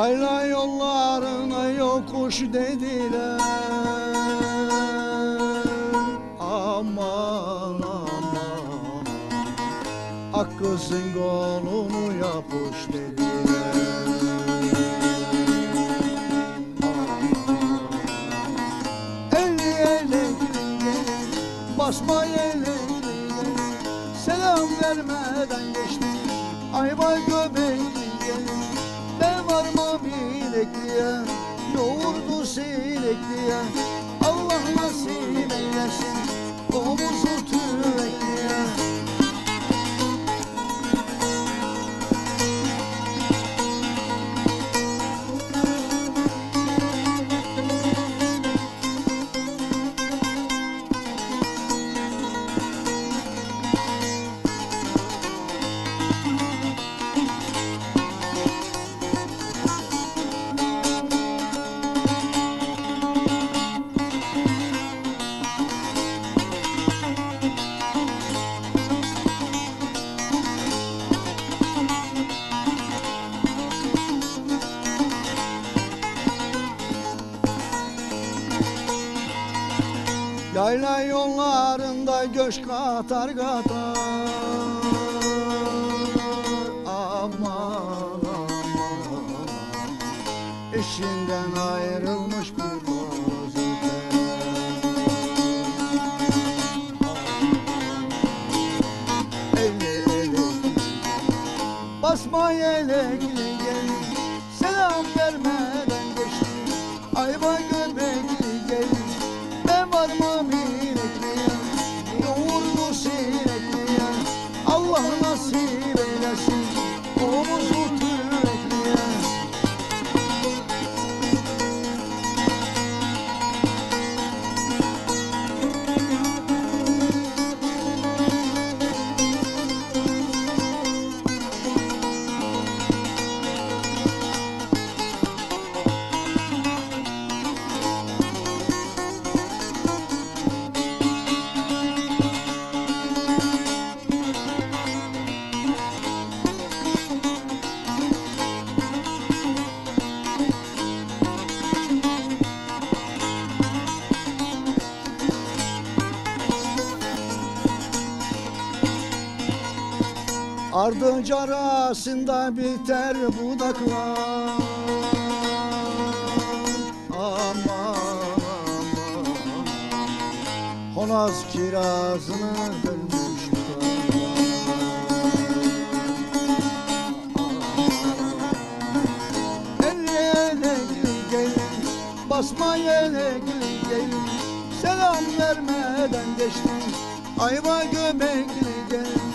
Yayla yollarına yokuş dediler. Aman aman, ak kızın kolunu yapış dediler. Eli eli basma eli, selam vermeden geçti ayva göbekli gelin. Ben varmam bilekliye, yoğurdu sinekliye, Allah nasip eylesin omuzu tüvekliye. Yayla yollarında göç katar katar. Aman aman, eşinden ayrılmış bir bozuter. Eli eli basma yelekli gelin, selam vermeden geçti ayva göbekli gelin. Ben varmam inekliye, yoğurdu sinekliye, Allah nasip eylesin omuzu tüvekliye. Ardıç arasında biter budaklar. Aman aman, Honaz kirazını dönmüş Elli gelin, basma yelekli gelin, selam vermeden geçti ayva göbekli gelin.